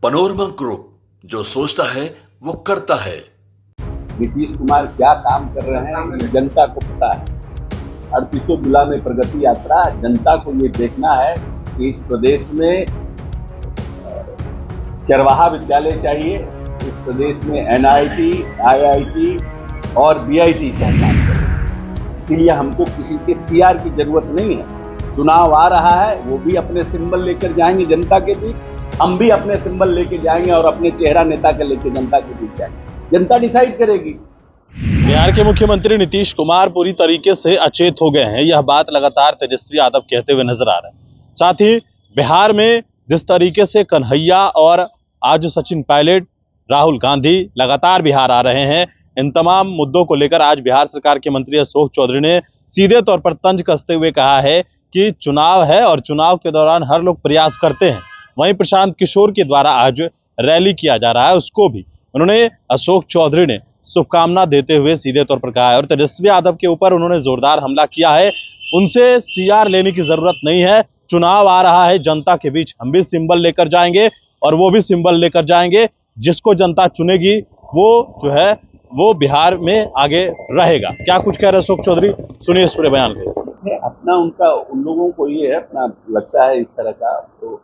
Panorama group, जो सोचता है वो करता है। नीतीश कुमार क्या काम कर रहे हैं ये जनता को पता है। 38 जिला में प्रगति यात्रा, जनता को ये देखना है कि इस प्रदेश में चरवाहा विद्यालय चाहिए, इस प्रदेश में NIT, IIT और BIT चाहिए। इसीलिए हमको किसी के CR की जरूरत नहीं है। चुनाव आ रहा है, वो भी अपने सिंबल लेकर जाएंगे जनता के बीच, हम भी अपने सिंबल लेके जाएंगे और अपने चेहरा नेता के लेके जनता के बीच जाएंगे। जनता डिसाइड करेगी। बिहार के मुख्यमंत्री नीतीश कुमार पूरी तरीके से अचेत हो गए हैं। यह बात लगातार तेजस्वी यादव कहते हुए नजर आ रहे हैं। साथ ही बिहार में जिस तरीके से कन्हैया और आज सचिन पायलट, राहुल गांधी लगातार बिहार आ रहे हैं, इन तमाम मुद्दों को लेकर आज बिहार सरकार के मंत्री अशोक चौधरी ने सीधे तौर पर तंज कसते हुए कहा है कि चुनाव है और चुनाव के दौरान हर लोग प्रयास करते हैं। वहीं प्रशांत किशोर के द्वारा आज रैली किया जा रहा है, उसको भी उन्होंने अशोक चौधरी ने शुभकामना देते हुए सीधे तौर पर कहा है। और तेजस्वी यादव के ऊपर उन्होंने जोरदार हमला किया है। उनसे CR लेने की जरूरत नहीं है, चुनाव आ रहा है, जनता के बीच हम भी सिंबल लेकर जाएंगे और वो भी सिंबल लेकर जाएंगे। जिसको जनता चुनेगी वो जो है वो बिहार में आगे रहेगा। क्या कुछ कह रहे अशोक चौधरी, सुनिए इस पूरे बयान को। अपना उनका उन लोगों को ये है, अपना लगता है इस तरह का। तो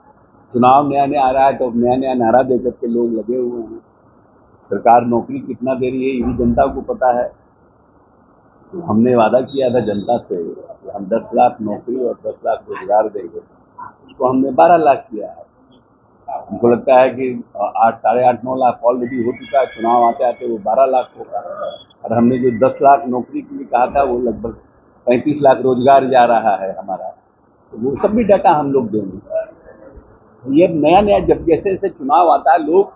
चुनाव नया नया आ रहा है तो नया नया नारा दे करके लोग लगे हुए हैं। सरकार नौकरी कितना दे रही है ये भी जनता को पता है। तो हमने वादा किया था जनता से कि हम 10 लाख नौकरी और 10 लाख रोजगार देंगे, उसको हमने 12 लाख किया है। हमको लगता है कि 8, साढ़े 8, 9 लाख ऑलरेडी हो चुका है। चुनाव आते आते वो 12 लाख होगा। और हमने जो 10 लाख नौकरी के लिए कहा था वो लगभग 35 लाख रोजगार जा रहा है हमारा। तो वो सब भी डाटा हम लोग देंगे। ये नया नया जब जैसे जैसे चुनाव आता है लोग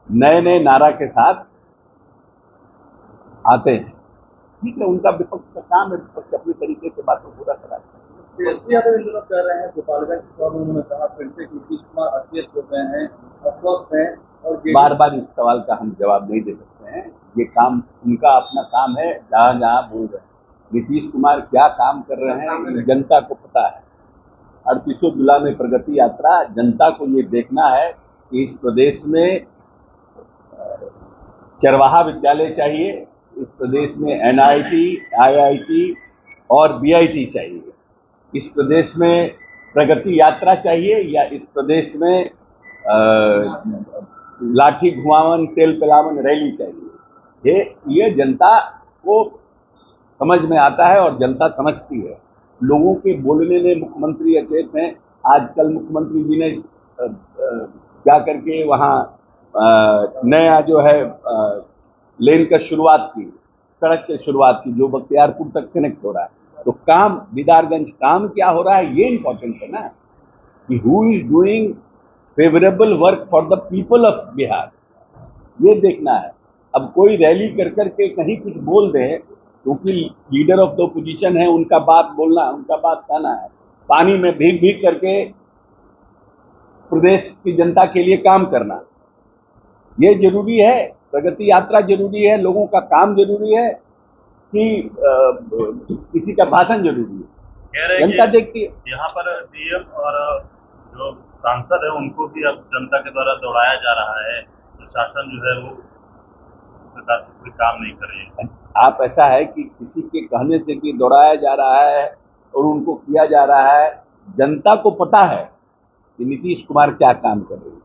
नए नए नारा के साथ आते हैं। ठीक है, उनका विपक्ष का काम है, विपक्ष अपने तरीके से बातों को पूरा कराते हैं। तेजस्वी यादव इन दिनों कह रहे हैं गोपालगंज के और उन्होंने कहा फिर से नीतीश कुमार अचेत हो गए हैं, अस्वस्थ हैं और बार बार इस सवाल का हम जवाब नहीं दे सकते हैं। ये काम उनका अपना काम है, जहाँ जहाँ बोल रहे हैं। नीतीश कुमार क्या काम कर रहे हैं ये जनता को पता है। 38 जिला में प्रगति यात्रा, जनता को ये देखना है कि इस प्रदेश में चरवाहा विद्यालय चाहिए, इस प्रदेश में NIT, IIT और BIT चाहिए, इस प्रदेश में प्रगति यात्रा चाहिए या इस प्रदेश में लाठी घुमावन तेल पिलावन रैली चाहिए। ये जनता को समझ में आता है और जनता समझती है। लोगों के बोलने में मुख्यमंत्री अचेत हैं। आजकल मुख्यमंत्री जी ने जा करके वहाँ नया जो है लेन का शुरुआत की, सड़क की शुरुआत की, जो बख्तियारपुर तक कनेक्ट हो रहा है। तो काम दीदारगंज काम क्या हो रहा है ये इंपॉर्टेंट है ना, कि who is doing favourable work for the people of Bihar, ये देखना है। अब कोई रैली कर करके कहीं कुछ बोल दे, क्योंकि लीडर ऑफ द ओपोजिशन है, उनका बात बोलना, उनका बात कहना है। पानी में भीग भीग करके प्रदेश की जनता के लिए काम करना ये जरूरी है। प्रगति यात्रा जरूरी है, लोगों का काम जरूरी है कि किसी का भाषण जरूरी है। जनता देखती है। यहाँ पर DM और जो सांसद है उनको भी अब जनता के द्वारा दौड़ाया जा रहा है। प्रशासन जो है वो प्रकार से कोई काम नहीं कर रही है। आप ऐसा है कि किसी के कहने से कि दौड़ाया जा रहा है और उनको किया जा रहा है। जनता को पता है कि नीतीश कुमार क्या काम कर रहे हैं।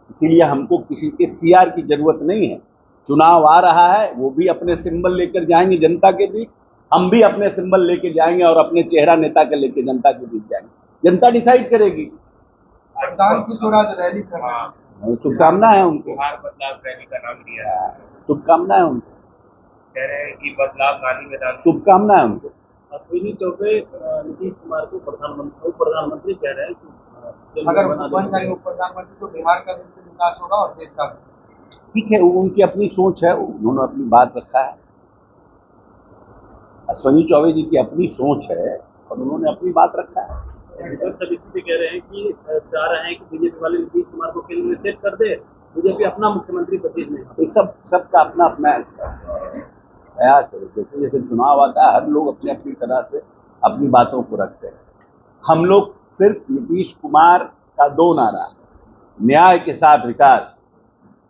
इसीलिए हमको किसी के CR की जरूरत नहीं है। चुनाव आ रहा है, वो भी अपने सिंबल लेकर जाएंगे जनता के बीच, हम भी अपने सिंबल लेके जाएंगे और अपने चेहरा नेता के लेके जनता के बीच जाएंगे। जनता डिसाइड करेगी। रैली कर रहे हैं, शुभकामना है उनको, बिहार बदलाव रैली का नाम दिया है। शुभकामना है उनको, कह रहे हैं कि बदलाव गांधी मैदान। शुभकामना है उनको। अश्विनी चौबे नीतीश कुमार को प्रधानमंत्री कह रहे हैं कि अगर बन जाएंगे प्रधानमंत्री तो बिहार का विकास होगा और देश का। ठीक है, वो उनकी अपनी सोच है, उन्होंने अपनी बात रखा है। अश्विनी चौबे जी की अपनी सोच है और उन्होंने अपनी बात रखा है। सभी चीजें कह रहे हैं कि चाह रहे हैं कि बीजेपी वाले नीतीश कुमार को केंद्र में सेट कर दे, बीजेपी अपना मुख्यमंत्री बचे नहीं। ये सबका अपना अपना प्रयास है। जैसे जैसे चुनाव आता है हर लोग अपनी अपनी तरह से अपनी बातों को रखते हैं। हम लोग सिर्फ नीतीश कुमार का 2 नारा, न्याय के साथ विकास,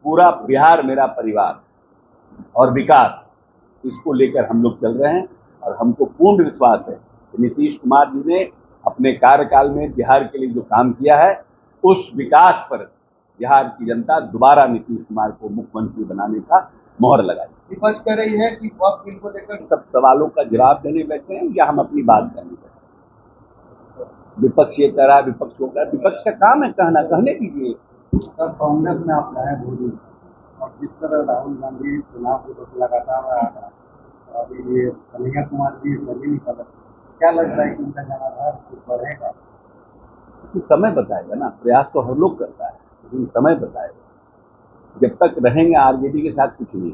पूरा बिहार मेरा परिवार और विकास, इसको लेकर हम लोग चल रहे हैं। और हमको पूर्ण विश्वास है कि नीतीश कुमार जी ने अपने कार्यकाल में बिहार के लिए जो काम किया है, उस विकास पर बिहार की जनता दोबारा नीतीश कुमार को मुख्यमंत्री बनाने का मोहर लगाई। विपक्ष कह रही है कि वक्त बिल को लेकर सब सवालों का जवाब देने बैठे हैं या हम अपनी बात करने बैठे हैं? विपक्ष ये कह रहा है, विपक्ष वो कह रहा है, विपक्ष का काम है कहना, कहने दीजिए। सर कांग्रेस में आप रहे मोदी और जिस तरह राहुल गांधी चुनाव को लगातार रहा है, अभी ये कन्हैया कुमार जी रैली निकाल रहे, क्या लग रहा है कि उनका जनाधार कुछ बढ़ेगा? कि समय बताएगा ना, प्रयास तो हर लोग करता है, लेकिन समय बताएगा। जब तक रहेंगे आरजेडी के साथ कुछ नहीं।